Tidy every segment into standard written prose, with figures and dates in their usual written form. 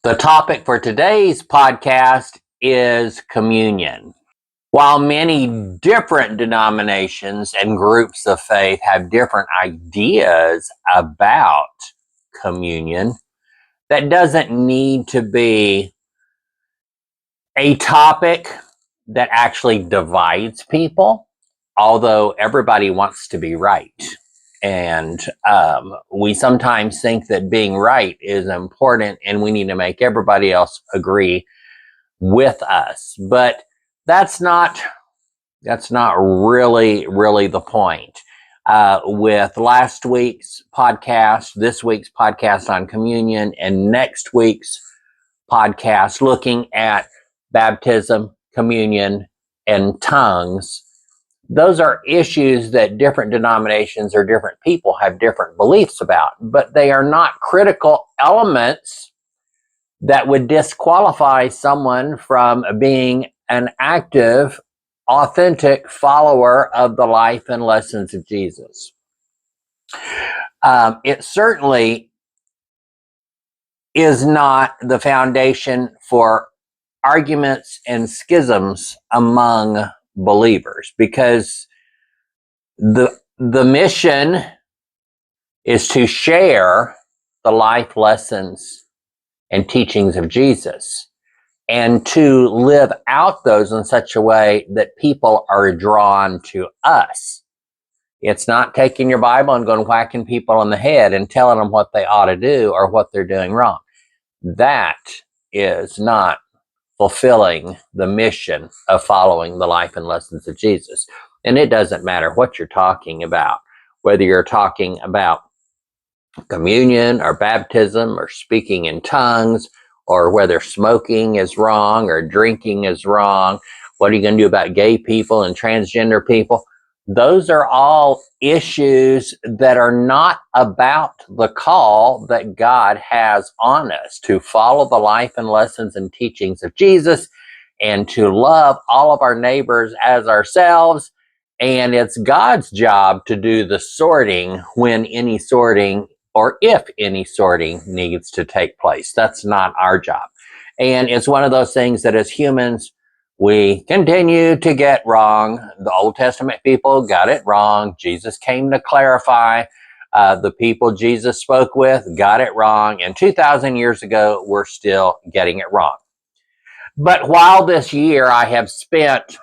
The topic for today's podcast is communion. While many different denominations and groups of faith have different ideas about communion, that doesn't need to be a topic that actually divides people, although everybody wants to be right. And we sometimes think that being right is important and we need to make everybody else agree with us. But that's not really the point. With last week's podcast, this week's podcast on communion, and next week's podcast looking at baptism, communion, and tongues, those are issues that different denominations or different people have different beliefs about, but they are not critical elements that would disqualify someone from being an active, authentic follower of the life and lessons of Jesus. It certainly is not the foundation for arguments and schisms among believers, because the mission is to share the life lessons and teachings of Jesus and to live out those in such a way that people are drawn to us. It's not taking your Bible and going whacking people on the head and telling them what they ought to do or what they're doing wrong. That is not fulfilling the mission of following the life and lessons of Jesus. And it doesn't matter what you're talking about, whether you're talking about communion or baptism or speaking in tongues, or whether smoking is wrong or drinking is wrong. What are you going to do about gay people and transgender people? Those are all issues that are not about the call that God has on us to follow the life and lessons and teachings of Jesus and to love all of our neighbors as ourselves. And it's God's job to do the sorting when any sorting or if any sorting needs to take place. That's not our job. And it's one of those things that as humans, we continue to get wrong. The Old Testament people got it wrong. Jesus came to clarify. The people Jesus spoke with got it wrong. And 2,000 years ago, we're still getting it wrong. But while this year I have spent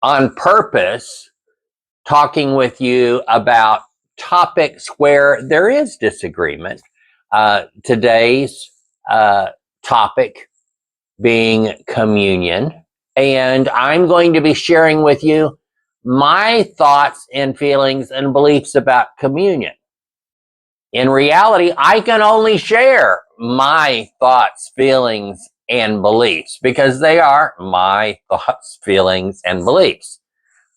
on purpose talking with you about topics where there is disagreement, today's topic being communion. And I'm going to be sharing with you my thoughts and feelings and beliefs about communion. In reality, I can only share my thoughts, feelings, and beliefs because they are my thoughts, feelings, and beliefs.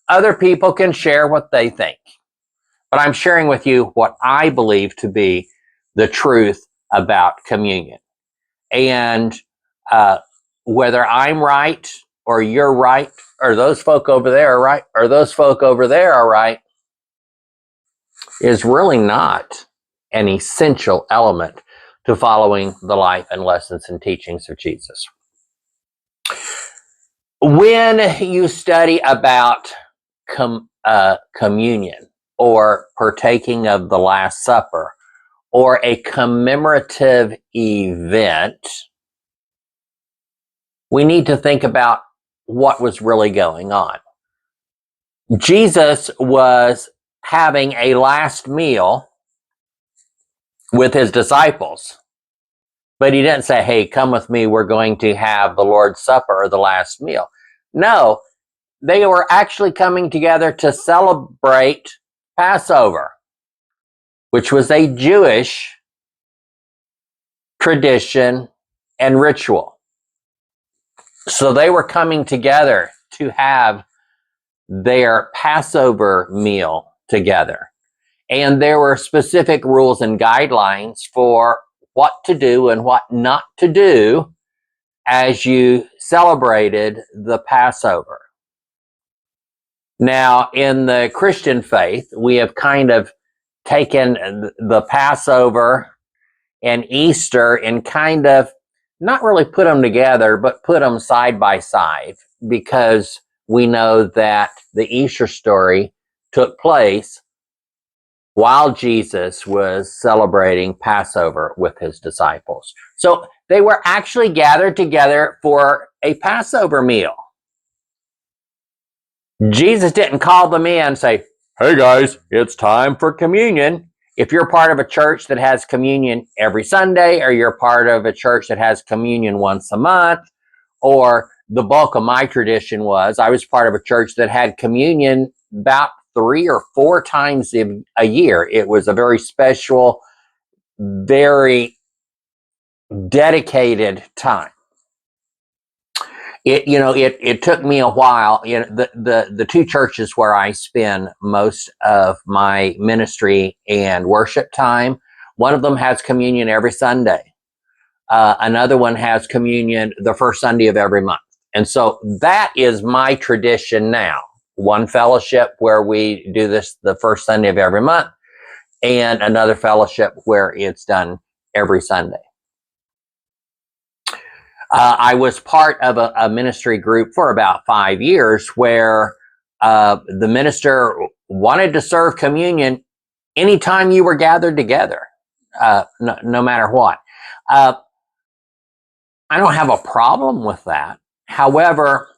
Other people can share what they think, but I'm sharing with you what I believe to be the truth about communion. And whether I'm right or you're right, or those folk over there are right, or those folk over there are right, is really not an essential element to following the life and lessons and teachings of Jesus. When you study about communion or partaking of the Last Supper or a commemorative event, we need to think about what was really going on. Jesus was having a last meal with his disciples, but he didn't say, hey, come with me, we're going to have the Lord's Supper or the last meal. No, they were actually coming together to celebrate Passover, which was a Jewish tradition and ritual. So they were coming together to have their Passover meal together. And there were specific rules and guidelines for what to do and what not to do as you celebrated the Passover. Now, in the Christian faith, we have kind of taken the Passover and Easter and kind of not really put them together, but put them side by side, because we know that the Easter story took place while Jesus was celebrating Passover with his disciples. So they were actually gathered together for a Passover meal. Jesus didn't call them in and say, "Hey guys, it's time for communion." If you're part of a church that has communion every Sunday, or you're part of a church that has communion once a month, or the bulk of my tradition was, I was part of a church that had communion about 3 or 4 times a year. It was a very special, very dedicated time. It took me a while. The two churches where I spend most of my ministry and worship time, one of them has communion every Sunday. Another one has communion the first Sunday of every month. And so that is my tradition now. One fellowship where we do this the first Sunday of every month, and another fellowship where it's done every Sunday. I was part of a ministry group for about 5 years where the minister wanted to serve communion anytime you were gathered together, no matter what. I don't have a problem with that. However,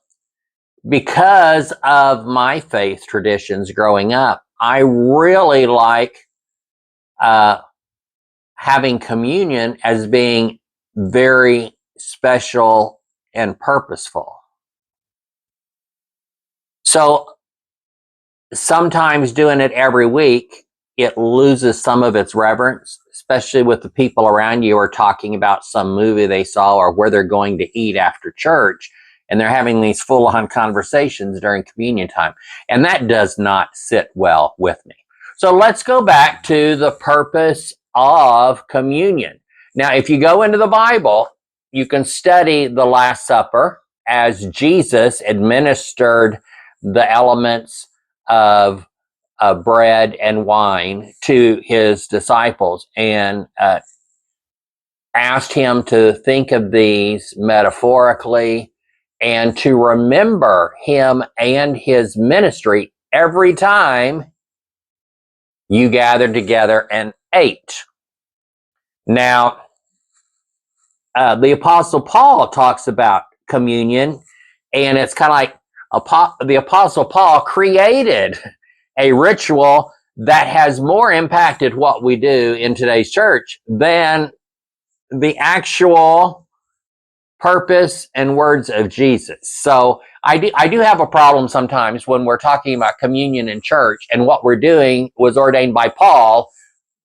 because of my faith traditions growing up, I really like having communion as being very special and purposeful. So sometimes doing it every week, it loses some of its reverence, especially with the people around you are talking about some movie they saw or where they're going to eat after church, and they're having these full-on conversations during communion time. And that does not sit well with me. So let's go back to the purpose of communion. Now, if you go into the Bible, you can study the Last Supper as Jesus administered the elements of bread and wine to his disciples, and asked him to think of these metaphorically and to remember him and his ministry every time you gathered together and ate. Now, the Apostle Paul talks about communion, and it's kind of like the Apostle Paul created a ritual that has more impacted what we do in today's church than the actual purpose and words of Jesus. So I do have a problem sometimes when we're talking about communion in church and what we're doing was ordained by Paul,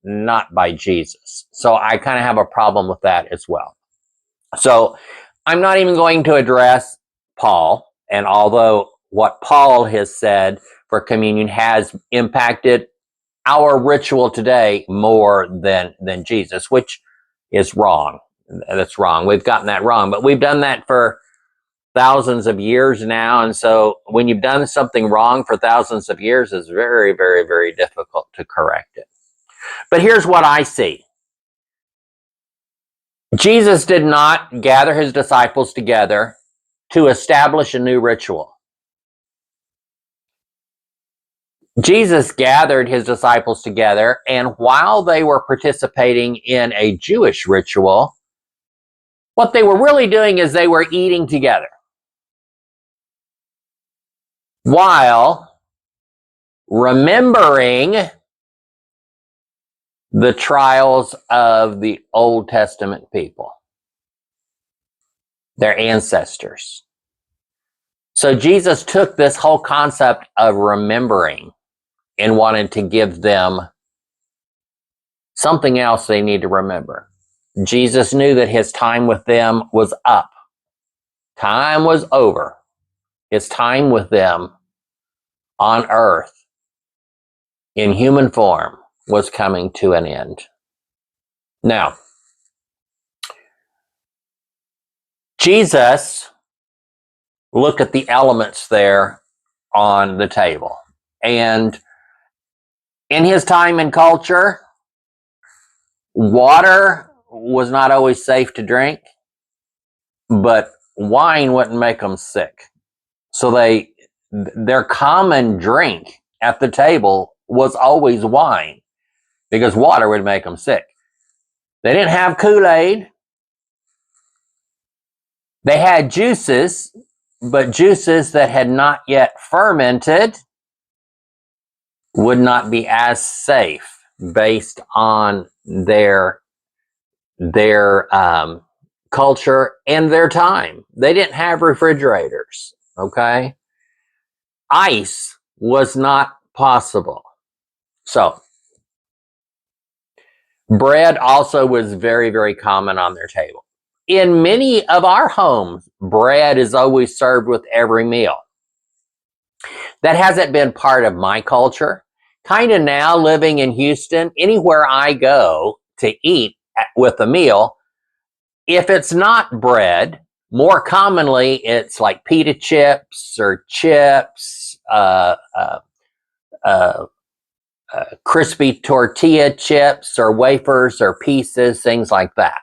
not by Jesus. So I kind of have a problem with that as well. So I'm not even going to address Paul, and although what Paul has said for communion has impacted our ritual today more than Jesus, which is wrong. That's wrong. We've gotten that wrong, but we've done that for thousands of years now. And so when you've done something wrong for thousands of years, it's very, very, very difficult to correct it. But here's what I see. Jesus did not gather his disciples together to establish a new ritual. Jesus gathered his disciples together, and while they were participating in a Jewish ritual, what they were really doing is they were eating together while remembering the trials of the Old Testament people, their ancestors. So Jesus took this whole concept of remembering and wanted to give them something else they need to remember. Jesus knew that his time with them was up. Time was over. His time with them on earth in human form was coming to an end. Now, Jesus looked at the elements there on the table. And in his time and culture, water was not always safe to drink. but wine wouldn't make them sick. So their common drink at the table was always wine because water would make them sick. They didn't have Kool-Aid. They had juices, but juices that had not yet fermented would not be as safe based on their culture and their time. They didn't have refrigerators, okay? Ice was not possible. So, bread also was very, very common on their table. In many of our homes, bread is always served with every meal. That hasn't been part of my culture. Kind of now living in Houston, anywhere I go to eat with a meal, if it's not bread, more commonly it's like pita chips or chips, crispy tortilla chips or wafers or pieces, things like that.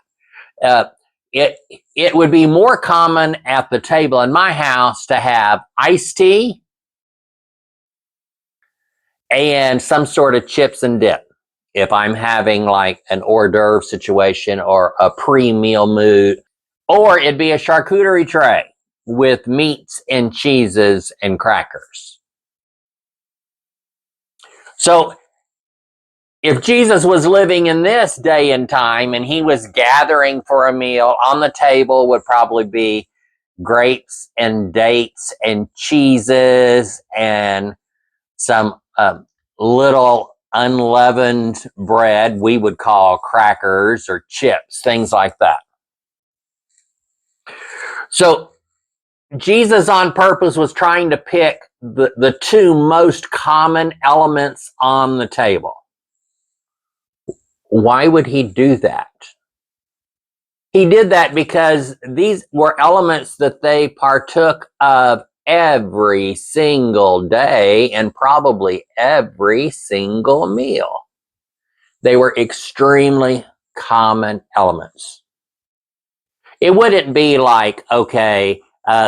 Uh, it would be more common at the table in my house to have iced tea and some sort of chips and dip. If I'm having like an hors d'oeuvre situation or a pre-meal mood, or it'd be a charcuterie tray with meats and cheeses and crackers. So if Jesus was living in this day and time and he was gathering for a meal, on the table would probably be grapes and dates and cheeses and some little unleavened bread we would call crackers or chips, things like that. So Jesus on purpose was trying to pick the two most common elements on the table. Why would he do that? He did that because these were elements that they partook of every single day and probably every single meal. They were extremely common elements. It wouldn't be like, okay,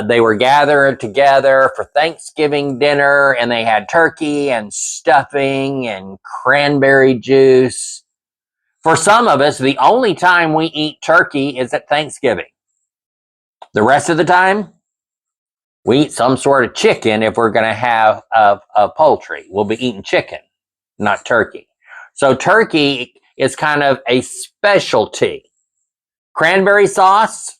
they were gathered together for Thanksgiving dinner and they had turkey and stuffing and cranberry juice. For some of us, the only time we eat turkey is at Thanksgiving. The rest of the time, we eat some sort of chicken if we're going to have a poultry. We'll be eating chicken, not turkey. So turkey is kind of a specialty. Cranberry sauce,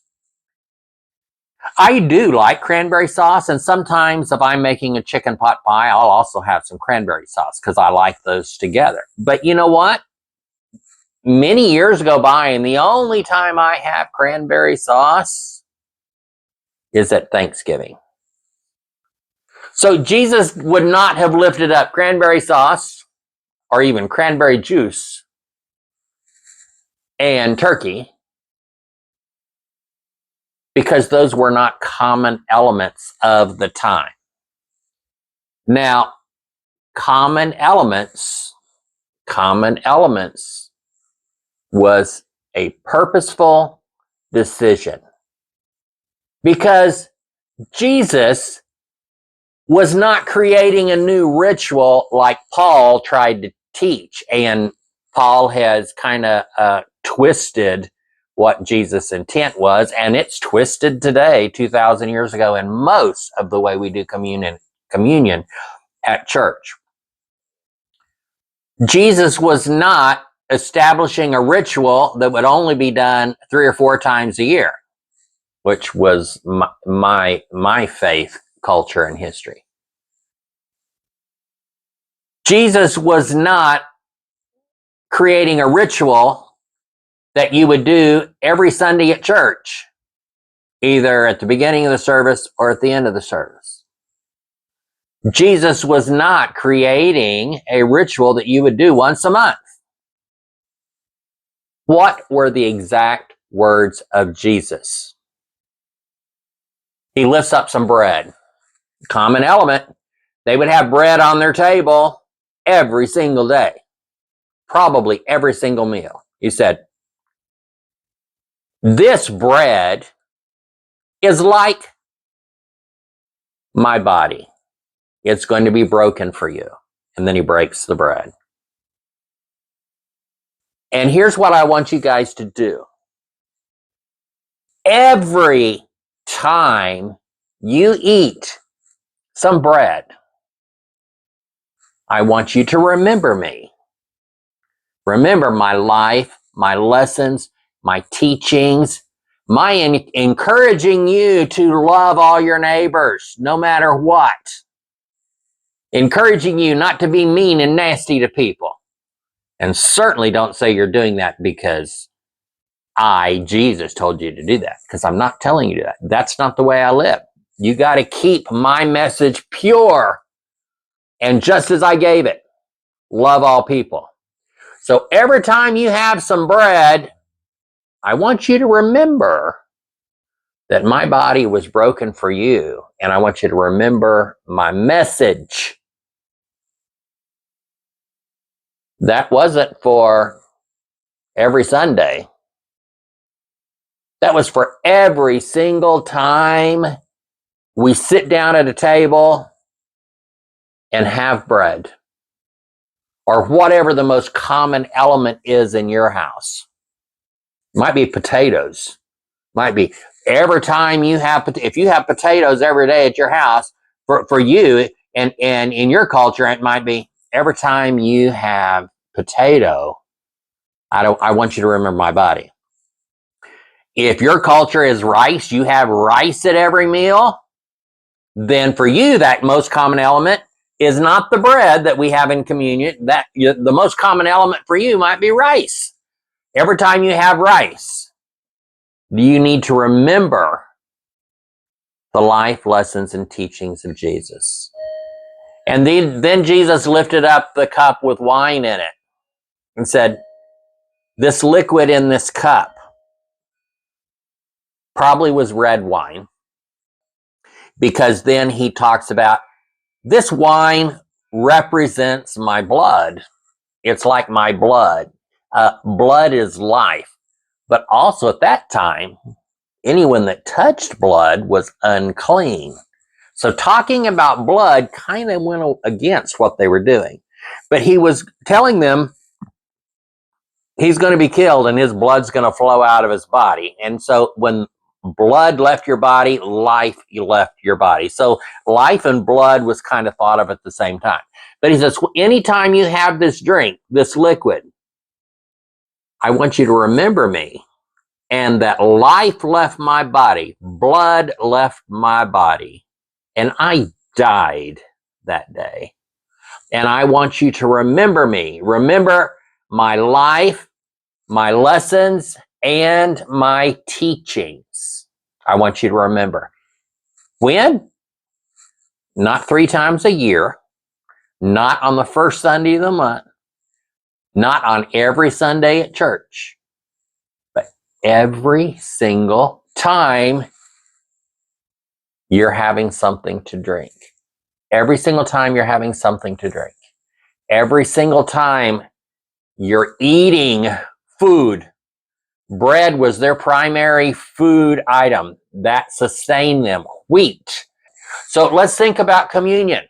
I do like cranberry sauce, and sometimes if I'm making a chicken pot pie, I'll also have some cranberry sauce because I like those together. But you know what? Many years go by, and the only time I have cranberry sauce is at Thanksgiving. So Jesus would not have lifted up cranberry sauce or even cranberry juice and turkey because those were not common elements of the time. Now, common elements was a purposeful decision because Jesus was not creating a new ritual like Paul tried to teach. And Paul has kind of twisted what Jesus' intent was, and it's twisted today, 2,000 years ago, in most of the way we do communion at church. Jesus was not establishing a ritual that would only be done 3 or 4 times a year, which was my faith, culture, and history. Jesus was not creating a ritual that you would do every Sunday at church, either at the beginning of the service or at the end of the service. Jesus was not creating a ritual that you would do once a month. What were the exact words of Jesus? He lifts up some bread. Common element. They would have bread on their table every single day, probably every single meal. He said, this bread is like my body. It's going to be broken for you. And then he breaks the bread. And here's what I want you guys to do. Every time you eat some bread, I want you to remember me. Remember my life, my lessons, my teachings, my encouraging you to love all your neighbors, no matter what. Encouraging you not to be mean and nasty to people. And certainly don't say you're doing that because Jesus, told you to do that, because I'm not telling you that. That's not the way I live. You got to keep my message pure and just as I gave it. Love all people. So every time you have some bread, I want you to remember that my body was broken for you, and I want you to remember my message. That wasn't for every Sunday. That was for every single time we sit down at a table and have bread, or whatever the most common element is in your house. Might be potatoes. Might be every time you have, if you have potatoes every day at your house, for you and in your culture, it might be every time you have potato, I want you to remember my body. If your culture is rice, you have rice at every meal, then for you, that most common element is not the bread that we have in communion. That the most common element for you might be rice. Every time you have rice, you need to remember the life lessons and teachings of Jesus. And then Jesus lifted up the cup with wine in it and said, this liquid in this cup probably was red wine, because then he talks about this wine represents my blood. It's like my blood. Blood is life. But also at that time, anyone that touched blood was unclean. So talking about blood kind of went against what they were doing. But he was telling them he's going to be killed and his blood's going to flow out of his body. And so when blood left your body, life left your body. So life and blood was kind of thought of at the same time. But he says, anytime you have this drink, this liquid, I want you to remember me, and that life left my body, blood left my body, and I died that day. And I want you to remember me. Remember my life, my lessons, and my teachings. I want you to remember. When? Not 3 times a year, not on the first Sunday of the month, not on every Sunday at church, but every single time you're having something to drink. Every single time you're having something to drink. Every single time you're eating food. Bread was their primary food item that sustained them. Wheat. So let's think about communion.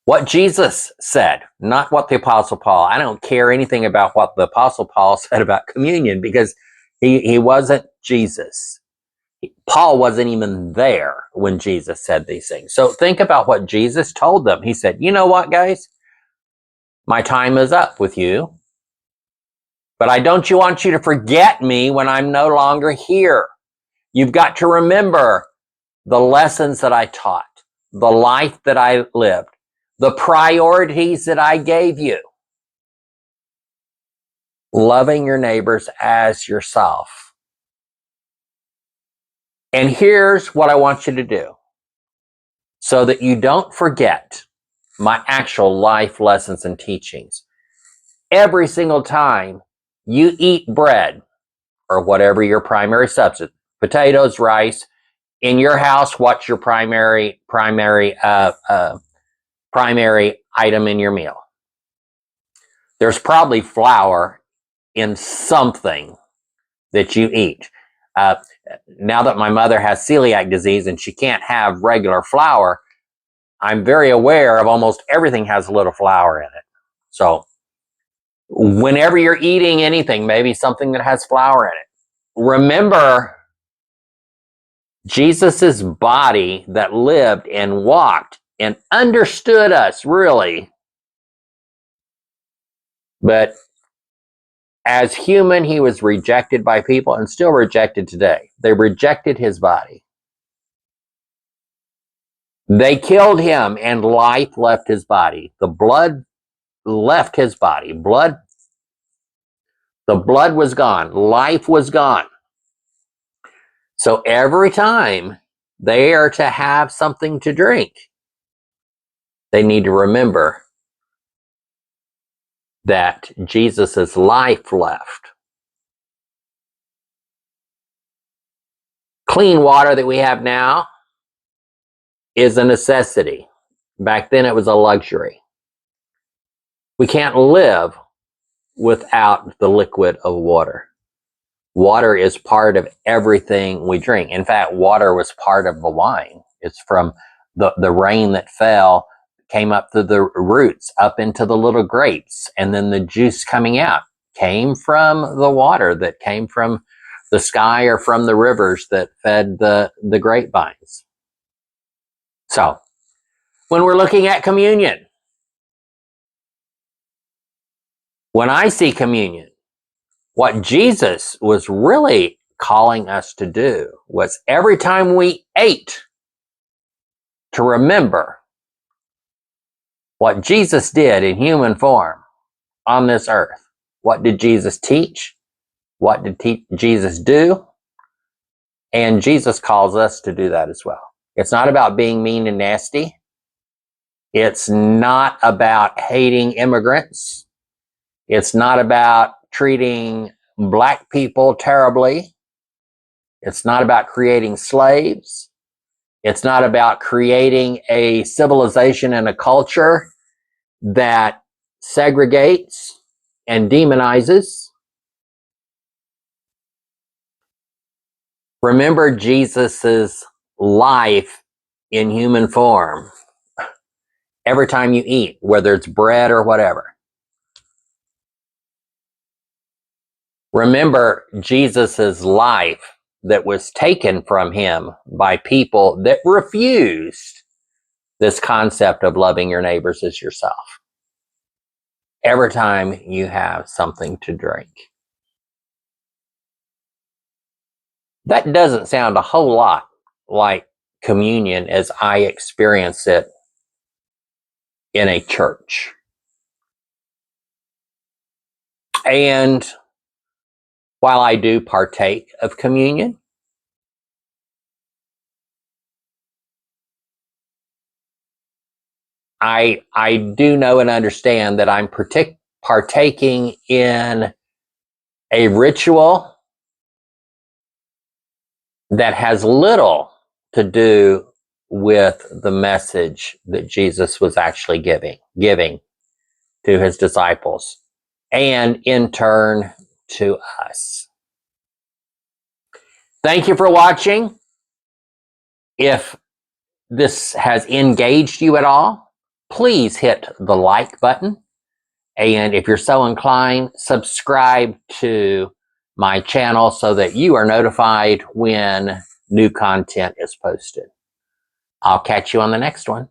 What Jesus said, not what the Apostle Paul. I don't care anything about what the Apostle Paul said about communion, because he wasn't Jesus. Paul wasn't even there when Jesus said these things. So think about what Jesus told them. He said, you know what, guys? My time is up with you, but I don't want you to forget me when I'm no longer here. You've got to remember the lessons that I taught, the life that I lived, the priorities that I gave you. Loving your neighbors as yourself. And here's what I want you to do so that you don't forget my actual life lessons and teachings. Every single time you eat bread or whatever your primary substance, potatoes, rice, in your house, what's your primary item in your meal? There's probably flour in something that you eat. Uh, now that my mother has celiac disease and she can't have regular flour, I'm very aware of almost everything has a little flour in it. So whenever you're eating anything, maybe something that has flour in it, remember Jesus's body that lived and walked and understood us, really. But as human, he was rejected by people and still rejected today. They rejected his body. They killed him and life left his body. The blood left his body. The blood was gone. Life was gone. So every time they are to have something to drink, they need to remember that Jesus' life left. Clean water that we have now is a necessity. Back then it was a luxury. We can't live without the liquid of water. Water is part of everything we drink. In fact, water was part of the wine. It's from the rain that fell, came up through the roots, up into the little grapes, and then the juice coming out came from the water that came from the sky or from the rivers that fed the grapevines. So, when we're looking at communion, when I see communion, what Jesus was really calling us to do was every time we ate, to remember what Jesus did in human form on this earth. What did Jesus teach? What did Jesus do? And Jesus calls us to do that as well. It's not about being mean and nasty. It's not about hating immigrants. It's not about treating black people terribly. It's not about creating slaves. It's not about creating a civilization and a culture that segregates and demonizes. Remember Jesus's life in human form every time you eat, whether it's bread or whatever. Remember Jesus's life that was taken from him by people that refused this concept of loving your neighbors as yourself. Every time you have something to drink. That doesn't sound a whole lot like communion as I experience it in a church. And while I do partake of communion, I do know and understand that I'm partaking in a ritual that has little to do with the message that Jesus was actually giving to his disciples, and in turn to us. Thank you for watching. If this has engaged you at all, please hit the like button. And if you're so inclined, subscribe to my channel so that you are notified when new content is posted. I'll catch you on the next one.